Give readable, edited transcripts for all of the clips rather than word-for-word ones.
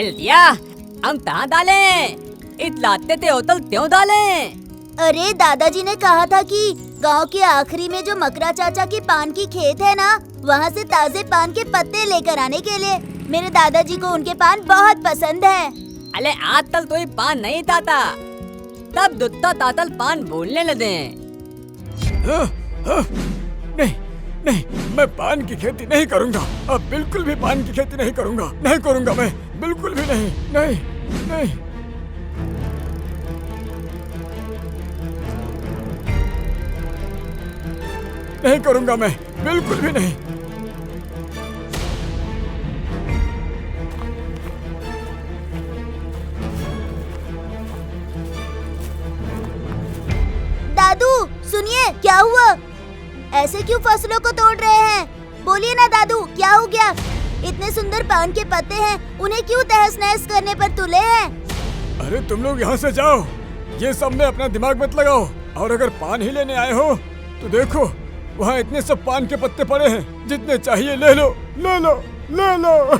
Bell दिया, हम कहाँ डालें? इतलाते थे होटल क्यों डालें? अरे दादाजी ने कहा था कि गांव के आखिरी में जो मकरा चाचा की पान की खेत है ना, वहाँ से ताजे पान के पत्ते लेकर आने के लिए। मेरे दादाजी को उनके पान बहुत पसंद है। अरे आजकल तो ये पान नहीं ताता, तब दुत्ता तातल पान बोलने लगे। नहीं नहीं, मैं पान की खेती नहीं करूँगा। अब बिल्कुल भी पान की खेती नहीं करूँगा। नहीं करूँगा मैं, बिल्कुल भी नहीं। नहीं नहीं। नहीं करूँगा मैं, बिल्कुल भी नहीं। दादू सुनिए, क्या हुआ? ऐसे क्यों फसलों को तोड़ रहे हैं? बोलिए ना दादू, क्या हो गया? इतने सुंदर पान के पत्ते हैं, उन्हें क्यों तहस नहस करने पर तुले हैं? अरे तुम लोग यहाँ से जाओ, ये सब में अपना दिमाग मत लगाओ। और अगर पान ही लेने आए हो तो देखो, वहाँ इतने सब पान के पत्ते पड़े हैं, जितने चाहिए ले लो, ले लो, ले लो।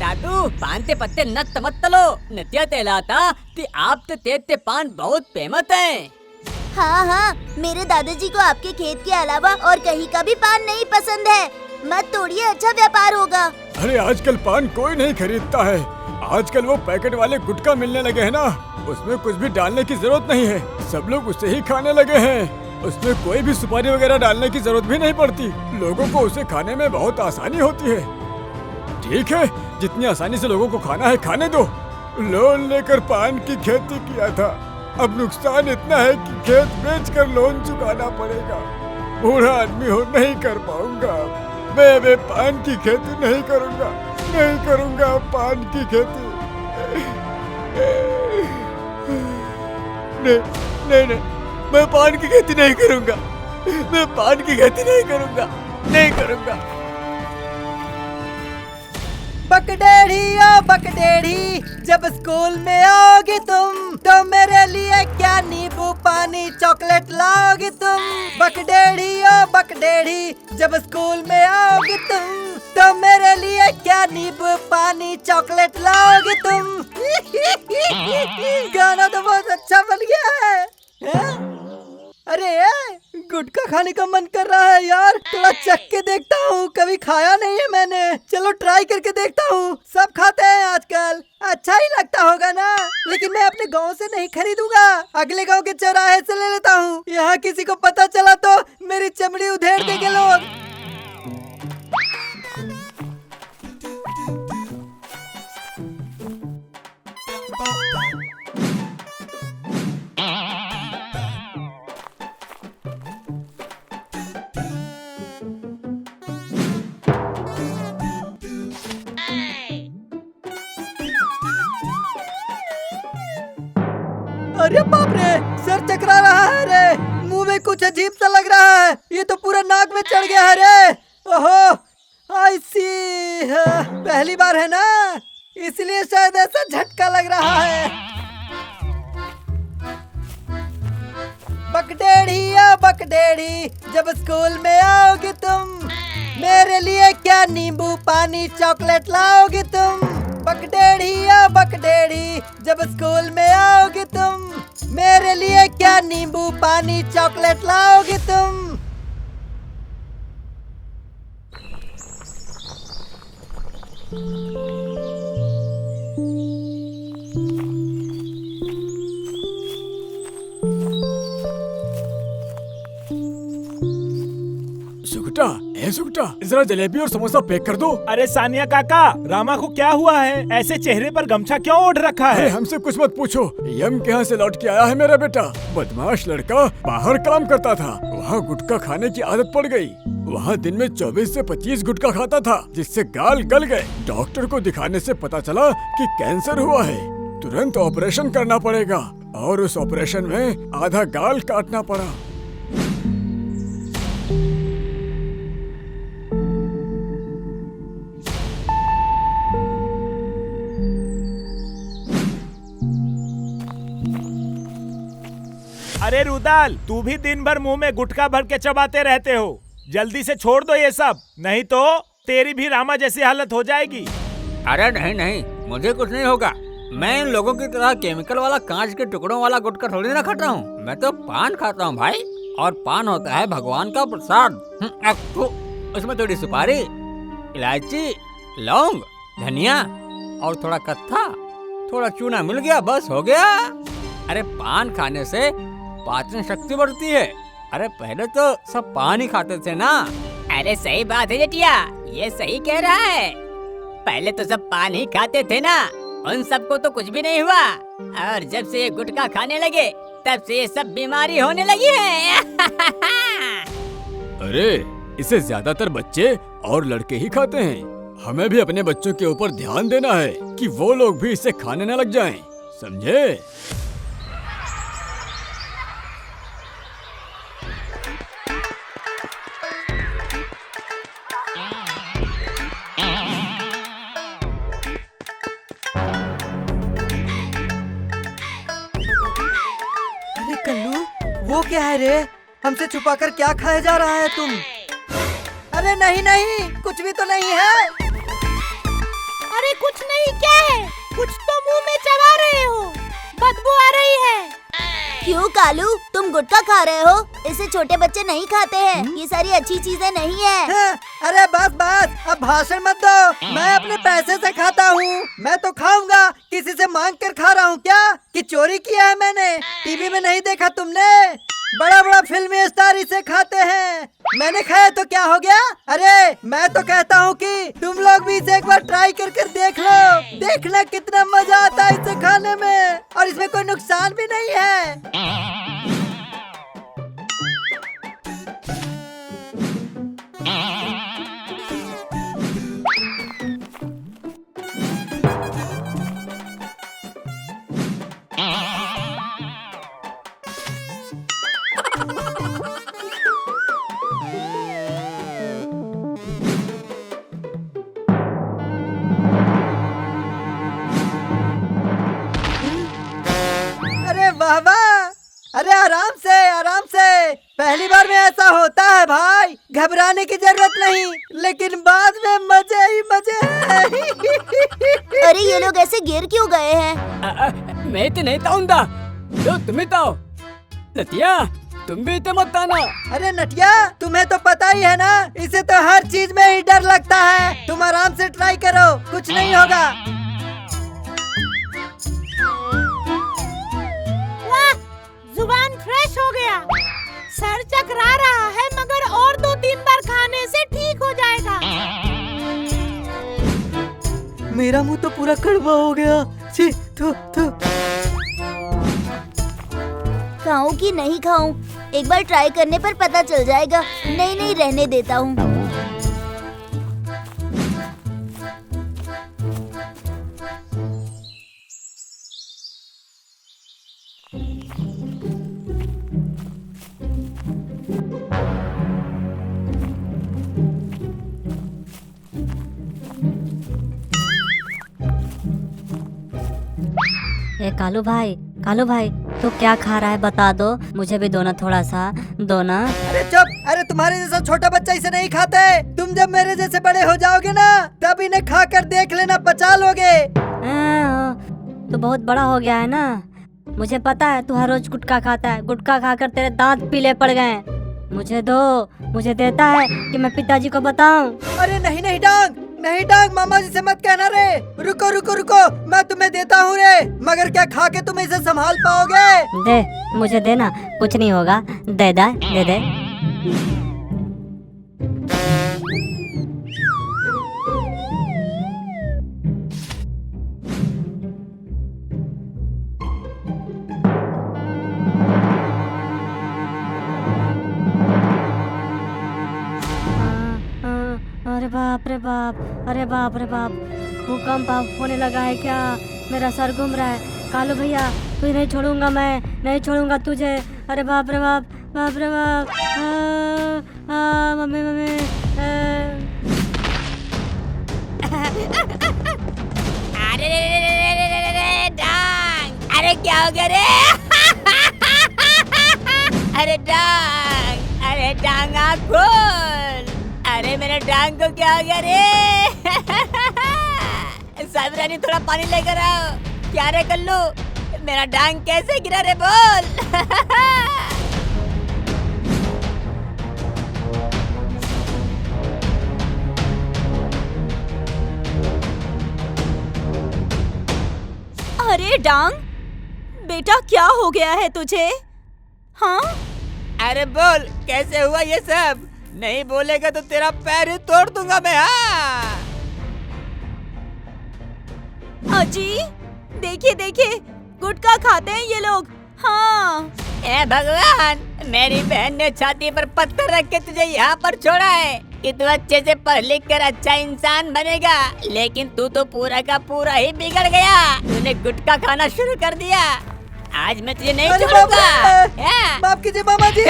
दादू पान के पत्ते नत मत तलो, नतिया तेलाता कि आप ते पान बहुत फेमस हैं। हाँ हाँ, मेरे दादाजी को आपके खेत के अलावा और कहीं का भी पान नहीं पसंद है। मत तोड़िए, अच्छा व्यापार होगा। अरे आजकल पान कोई नहीं खरीदता है। आजकल वो पैकेट वाले गुटखा मिलने लगे हैं ना, उसमें कुछ भी डालने की जरूरत नहीं है, सब लोग उसे ही खाने लगे हैं। उसमें कोई भी सुपारी वगैरह डालने की जरूरत भी नहीं पड़ती। लोगों को उसे खाने में बहुत आसानी होती है। ठीक है, जितनी आसानी से लोगों को खाना है खाने दो। लोन लेकर पान की खेती किया था, अब नुकसान इतना है कि खेत बेचकर लोन चुकाना पड़ेगा। बूढ़ा आदमी हो, नहीं कर पाऊंगा मैं पान की खेती नहीं करूंगा, नहीं करूंगा पान की खेती। नहीं नहीं नहीं, मैं पान की खेती नहीं करूंगा, मैं पान की खेती नहीं करूंगा, नहीं करूंगा। बकडेढ़ी ओ बकडेढ़ी, जब स्कूल में आओगी तुम तो मेरे लिए क्या नींबू पानी चॉकलेट लाओगी तुम। बकडेढ़ी ओ बकडेढ़ी, जब स्कूल में आओगी तुम तो मेरे लिए क्या नींबू पानी चॉकलेट लाओगी तुम। गाना तो बहुत अच्छा बन गया है? अरे गुटखा खाने का मन कर रहा है यार, थोड़ा चख के देखता हूँ, कभी खाया नहीं है मैंने। चलो ट्राई करके देखता हूँ। सब खाते हैं आजकल, अच्छा ही लगता होगा ना। लेकिन मैं अपने गांव से नहीं खरीदूंगा, अगले गांव के चौराहे से ले लेता हूँ। यहाँ किसी को पता चला तो मेरी चमड़ी उधेड़ देंगे लोग। अरे बाप रे, सर चकरा रहा है रे, मुंह में कुछ अजीब सा लग रहा है, ये तो पूरा नाक में चढ़ गया है रे। ओहो, आई सी, पहली बार है ना, इसलिए शायद ऐसा झटका लग रहा है। बकडेढ़ी ओ बकडेढ़ी, जब स्कूल में आओगी तुम मेरे लिए क्या नींबू पानी चॉकलेट लाओगी तुम। बकडेढ़ी ओ बकडेढ़ी, जब स्कूल में आओगी तुम मेरे लिए क्या नींबू पानी चॉकलेट लाओगी तुम। सुगटा, जरा जलेबी और समोसा पैक कर दो। अरे सानिया काका, रामा को क्या हुआ है? ऐसे चेहरे पर गमछा क्यों ओढ़ रखा है? अरे हमसे कुछ मत पूछो, यम के यहाँ से लौट के आया है मेरा बेटा। बदमाश लड़का बाहर काम करता था, वहाँ गुटखा खाने की आदत पड़ गई। वहाँ दिन में 24 से 25 गुटखा खाता था, जिससे गाल गल गए। डॉक्टर को दिखाने से पता चला कि कैंसर हुआ है, तुरंत ऑपरेशन करना पड़ेगा। और उस ऑपरेशन में आधा गाल काटना पड़ा। अरे रुदाल, तू भी दिन भर मुंह में गुटखा भर के चबाते रहते हो, जल्दी से छोड़ दो ये सब, नहीं तो तेरी भी रामा जैसी हालत हो जाएगी। अरे नहीं नहीं, मुझे कुछ नहीं होगा। मैं इन लोगों की तरह केमिकल वाला कांच के टुकड़ों वाला गुटखा थोड़ी ना खाता हूँ। मैं तो पान खाता हूँ भाई, और पान होता है भगवान का प्रसाद। उसमें थोड़ी सुपारी, इलायची, लौंग, धनिया और थोड़ा कत्था, थोड़ा चूना मिल गया, बस हो गया। अरे पान खाने से पाचन शक्ति बढ़ती है। अरे पहले तो सब पान ही खाते थे ना। अरे सही बात है जेठिया, ये सही कह रहा है। पहले तो सब पान ही खाते थे ना, उन सबको तो कुछ भी नहीं हुआ। और जब से ये गुटखा खाने लगे तब से ये सब बीमारी होने लगी है। अरे इसे ज्यादातर बच्चे और लड़के ही खाते हैं। हमें भी अपने बच्चों के ऊपर ध्यान देना है कि वो लोग भी इसे खाने न लग जाएं, समझे? अरे कल्लू, वो क्या है रे? हमसे छुपाकर क्या खाया जा रहा है तुम? अरे नहीं नहीं, कुछ भी तो नहीं है। अरे कुछ नहीं, क्या है? कुछ तो मुंह में चबा रहे हो, बदबू आ रही है। क्यों कालू, तुम गुटखा खा रहे हो? इसे छोटे बच्चे नहीं खाते हैं। ये सारी अच्छी चीजें नहीं है। हाँ, अरे बस बस, अब भाषण मत दो। मैं अपने पैसे से खाता हूँ, मैं तो खाऊंगा। किसी से मांग कर खा रहा हूँ क्या कि चोरी किया है मैंने? टीवी में नहीं देखा तुमने? बड़ा बड़ा फिल्मी स्टार इसे खाते हैं, मैंने खाया तो क्या हो गया? अरे मैं तो कहता हूँ कि तुम लोग भी इसे एक बार ट्राई कर देख लो। देखना कितना मजा आता है इसे खाने में, और इसमें कोई नुकसान भी नहीं है। अरे वाह वाह, अरे आराम से आराम से। पहली बार में ऐसा होता है भाई, घबराने की जरूरत नहीं, लेकिन बाद में मजे ही मजे हैं। अरे ये लोग ऐसे गिर क्यों गए हैं? मैं तो नहीं ताऊंगा, तो तुम्हें ताओ। नतिया तुम भी तो मत आना। अरे नटिया, तुम्हें तो पता ही है ना, इसे तो हर चीज में ही डर लगता है। तुम आराम से ट्राई करो, कुछ नहीं होगा। वाह, जुबान फ्रेश हो गया, सर चकरा रहा है, मगर और 2-3 बार खाने से ठीक हो जाएगा। मेरा मुंह तो पूरा कड़वा हो गया। छी, थू थू। खाऊं कि नहीं खाऊं? एक बार ट्राई करने पर पता चल जाएगा। नहीं नहीं, रहने देता हूँ। ए कालू भाई तो क्या खा रहा है, बता दो, मुझे भी दो ना, थोड़ा सा दो ना। अरे चुप, अरे तुम्हारे जैसा छोटा बच्चा इसे नहीं खाते। तुम जब मेरे जैसे बड़े हो जाओगे ना, तब इन्हें खाकर देख लेना, पचा लोगे। तो बहुत बड़ा हो गया है ना, मुझे पता है तू हर रोज गुटखा खाता है, गुटखा खाकर तेरे दांत पीले पड़ गए। मुझे दो, मुझे देता है कि मैं पिताजी को बताऊं। अरे नहीं नहीं डांग, नहीं डांग, मामा जी से मत कहना रे। रुको रुको रुको, मैं तुम्हें देता हूँ रे, मगर क्या खा के तुम इसे संभाल पाओगे? दे, मुझे देना, कुछ नहीं होगा, दे दे। अरे बाप रे बाप, भूकंप होने लगा है क्या? मेरा सर घूम रहा है। कालू भैया, तुझे नहीं छोड़ूंगा, मैं नहीं छोड़ूंगा तुझे। अरे बाप रे बाप, बाप रे बाप। मम्मी अरे डांग, अरे क्या हो गया रे? अरे डांग आँख खोल। अरे मेरे डांग को क्या हो गया रे? साबिरानी थोड़ा पानी लेकर आओ। क्या रे कल्लू, मेरा डांग कैसे गिरा रे बोल। अरे डांग, बेटा क्या हो गया है तुझे? हाँ? अरे बोल, कैसे हुआ ये सब? नहीं बोलेगा तो तेरा पैर ही तोड़ दूंगा मैं। हाँ अजी, देखिए देखिए, गुटखा खाते हैं ये लोग। हाँ। ए भगवान, मेरी बहन ने छाती पर पत्थर रख के तुझे यहाँ पर छोड़ा है कि तू अच्छे से पढ़ लिख कर अच्छा इंसान बनेगा, लेकिन तू तो पूरा का पूरा ही बिगड़ गया। तूने गुटखा खाना शुरू कर दिया। आज मैं तुझे नहीं छोड़ूंगा। माफ कीजिए मामा जी,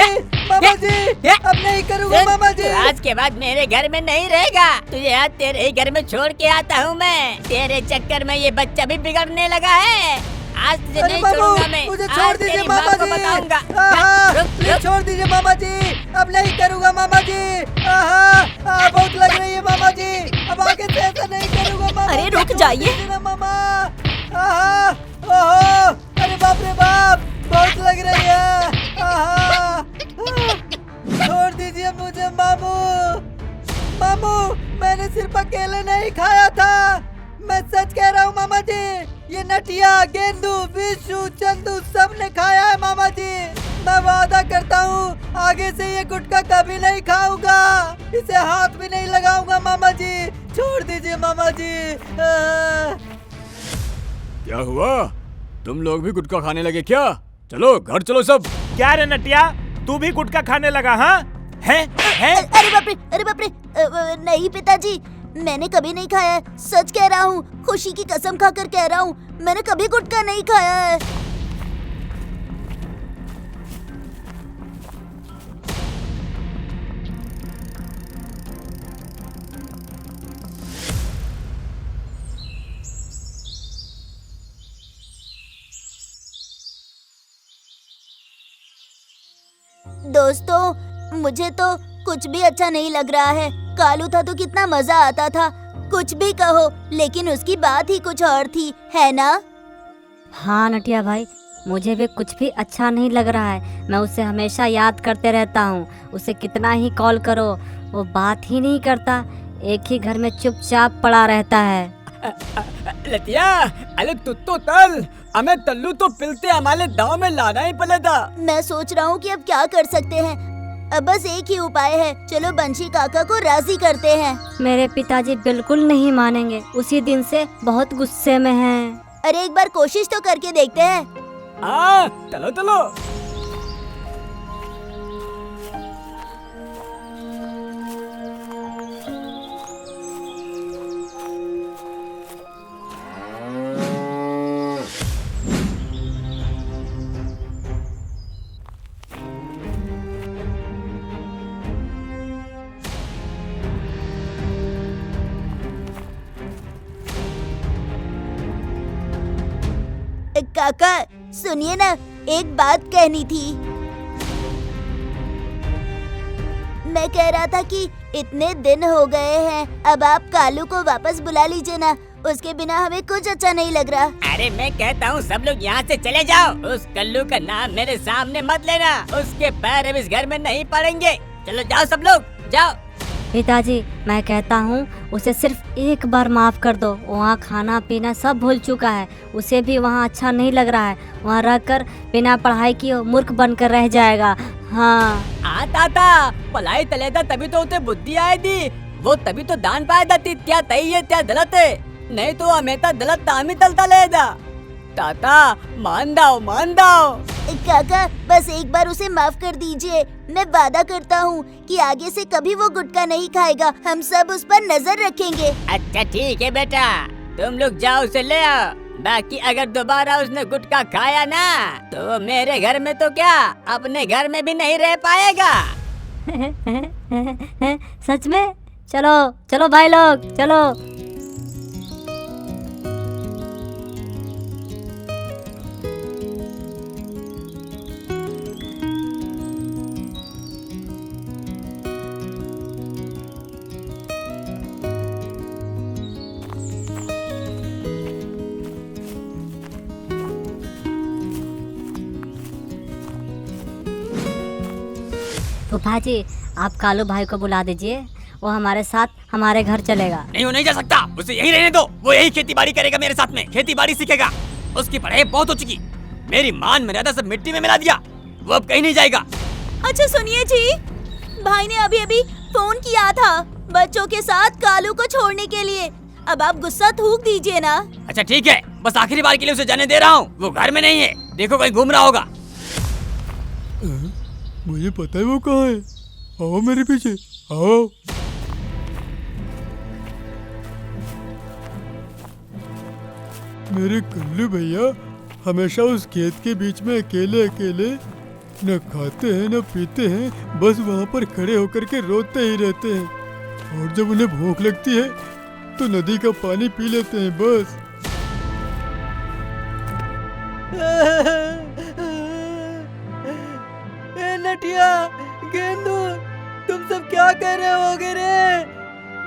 मामा जी, अब नहीं करूँगा मामा जी। आज के बाद मेरे घर में नहीं रहेगा। तुझे आज तेरे ही घर में छोड़ के आता हूँ मैं। तेरे चक्कर में ये बच्चा भी बिगड़ने लगा है। आज तुझे नहीं छोड़ूंगा मैं। मुझे छोड़ दीजिए तेरी मामा माँ को जी। बताऊंगा। प्लीज छोड़ दीजिए मामा जी, अब नहीं करूँगा मामा जी। बहुत लग रही है मामा जी, अब आगे से ऐसा नहीं करूँगा मामा। अरे रुक जाइए। मामा। ओहो, अरे बाप रे बाप, बहुत लग रही है। छोड़ दीजिए मुझे मामू। मामू, मैंने सिर्फ अकेले नहीं खाया था, मैं सच कह रहा हूँ मामा जी। ये नटिया, गेंदू, विशु, चंदू सब ने खाया है मामा जी। मैं वादा करता हूँ आगे से ये गुटखा कभी नहीं खाऊंगा, इसे हाथ भी नहीं लगाऊंगा मामा जी। छोड़ दीजिए मामा जी। क्या हुआ? तुम लोग भी गुटखा खाने लगे क्या? चलो घर चलो सब। क्या रे नटिया, तू भी गुटखा खाने लगा? हाँ है? अरे बाप रे, अरे बाप रे। नहीं पिताजी, मैंने कभी नहीं खाया है, सच कह रहा हूँ। खुशी की कसम खाकर कह रहा हूँ, मैंने कभी गुटखा नहीं खाया है। दोस्तों, मुझे तो कुछ भी अच्छा नहीं लग रहा है। कालू था तो कितना मजा आता था। कुछ भी कहो, लेकिन उसकी बात ही कुछ और थी, है ना? हाँ नटिया भाई, मुझे भी कुछ भी अच्छा नहीं लग रहा है। मैं उसे हमेशा याद करते रहता हूँ। उसे कितना ही कॉल करो, वो बात ही नहीं करता। एक ही घर में चुपचाप पड़ा रहता है। लतिया, अरे तुत्तो तल हमें तल्लू तो पिलते हमारे दांव में लाना ही पड़ेगा। मैं सोच रहा हूँ कि अब क्या कर सकते हैं। अब बस एक ही उपाय है, चलो बंशी काका को राजी करते हैं। मेरे पिताजी बिल्कुल नहीं मानेंगे, उसी दिन से बहुत गुस्से में हैं। अरे एक बार कोशिश तो करके देखते हैं। हाँ चलो चलो। काका सुनिए ना, एक बात कहनी थी। मैं कह रहा था कि इतने दिन हो गए हैं, अब आप कालू को वापस बुला लीजिए ना। उसके बिना हमें कुछ अच्छा नहीं लग रहा। अरे मैं कहता हूँ सब लोग यहाँ से चले जाओ। उस कल्लू का नाम मेरे सामने मत लेना, उसके पैर अब इस घर में नहीं पड़ेंगे। चलो जाओ सब लोग, जाओ। पिताजी, मैं कहता हूँ उसे सिर्फ एक बार माफ कर दो। वहाँ खाना पीना सब भूल चुका है, उसे भी वहाँ अच्छा नहीं लग रहा है। वहाँ रहकर बिना पढ़ाई किए मूर्ख बनकर रह जाएगा। हाँ ताता, पढ़ाई तलेदा तभी तो उसे बुद्धि आई थी। वो तभी तो दान पाया थी। क्या तई है क्या गलत है, नहीं तो हमेशा गलत तामी तलता लेदा। ताता मान दाओ, मान दाओ। काका बस एक बार उसे माफ कर दीजिए। मैं वादा करता हूँ कि आगे से कभी वो गुटखा नहीं खाएगा। हम सब उस पर नजर रखेंगे। अच्छा ठीक है बेटा, तुम लोग जाओ उसे ले आओ। बाकी अगर दोबारा उसने गुटखा खाया ना, तो मेरे घर में तो क्या, अपने घर में भी नहीं रह पाएगा। सच में? चलो चलो भाई लोग, चलो। फूफा जी, आप कालू भाई को बुला दीजिए, वो हमारे साथ हमारे घर चलेगा। नहीं, वो नहीं जा सकता। उसे यही रहने दो। वो यही खेती बाड़ी करेगा मेरे साथ में, खेती बाड़ी सीखेगा। उसकी पढ़ाई बहुत हो चुकी। मेरी मान मर्यादा सब मिट्टी में मिला दिया। वो अब कहीं नहीं जाएगा। अच्छा सुनिए जी, भाई ने अभी अभी फोन किया था बच्चों के साथ कालू को छोड़ने के लिए। अब आप गुस्सा थूक दीजिए ना। अच्छा ठीक है, बस आखिरी बार के लिए उसे जाने दे रहा हूँ। वो घर में नहीं है, देखो कहीं घूम रहा होगा। मुझे पता है वो कहाँ है। आओ मेरे पीछे आओ। मेरे कल्लू भैया हमेशा उस खेत के बीच में अकेले अकेले न खाते हैं न पीते हैं, बस वहाँ पर खड़े होकर के रोते ही रहते हैं। और जब उन्हें भूख लगती है तो नदी का पानी पी लेते हैं बस। ए नटिया, गेंदू, तुम सब क्या कर रहे होगे रे?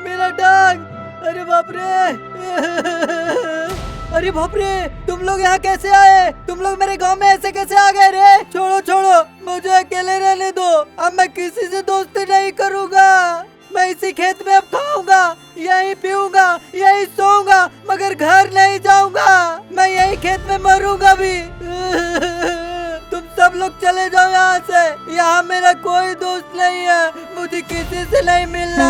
मेरा टांग, अरे बाप रे। अरे बाप रे, तुम लोग यहाँ कैसे आए? तुम लोग मेरे गांव में ऐसे कैसे आ गए रे? छोड़ो छोड़ो, मुझे अकेले रहने दो। अब मैं किसी से दोस्ती नहीं करूँगा। मैं इसी खेत में अब खाऊंगा, यहीं पीऊंगा, यहीं सोऊंगा, मगर घर नहीं जाऊंगा। मैं यहीं खेत में मरूंगा भी। तुम सब लोग चले जाओ यहाँ से। यहाँ मेरा कोई दोस्त नहीं है, मुझे किसी से नहीं मिलना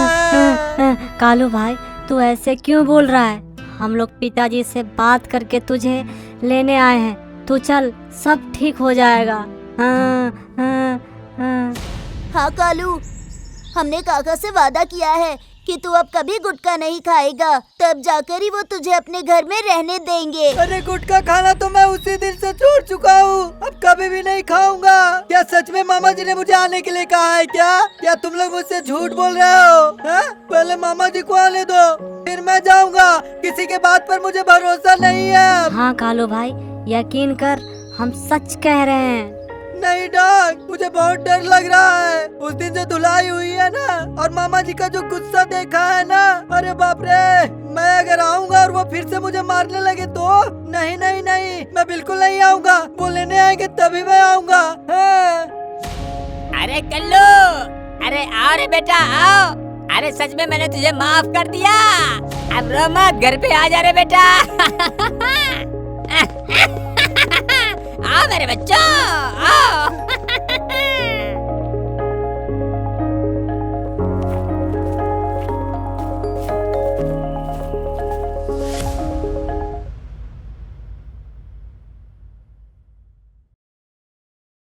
है। कालू भाई, तू ऐसे क्यों बोल रहा है? हम लोग पिताजी से बात करके तुझे लेने आए हैं। तू चल, सब ठीक हो जाएगा। हाँ कालू, हमने काका से वादा किया है कि तू अब कभी गुटखा नहीं खाएगा, तब जाकर ही वो तुझे अपने घर में रहने देंगे। अरे गुटखा खाना तो मैं उसी दिन से छोड़ चुका हूँ, अब कभी भी नहीं खाऊंगा। क्या सच में मामा जी ने मुझे आने के लिए कहा है क्या तुम लोग मुझसे झूठ बोल रहे हो? पहले मामा जी को आने दो, फिर मैं जाऊंगा। किसी के बात पर मुझे भरोसा नहीं है। हाँ कालू भाई, यकीन कर, हम सच कह रहे हैं। नहीं डॉग, मुझे बहुत डर लग रहा है। उस दिन जो धुलाई हुई है ना, और मामा जी का जो गुस्सा देखा है ना, अरे बाप रे, मैं अगर आऊंगा और वो फिर से मुझे मारने लगे तो? नहीं नहीं नहीं, मैं बिल्कुल नहीं आऊंगा। वो लेने आएंगे तभी मैं आऊंगा। अरे कल्लू, अरे आओ रे बेटा आओ। अरे सच में मैंने तुझे माफ कर दिया। अब रो मत, घर पे आ जा रे बेटा। आओ मेरे बच्चों आओ।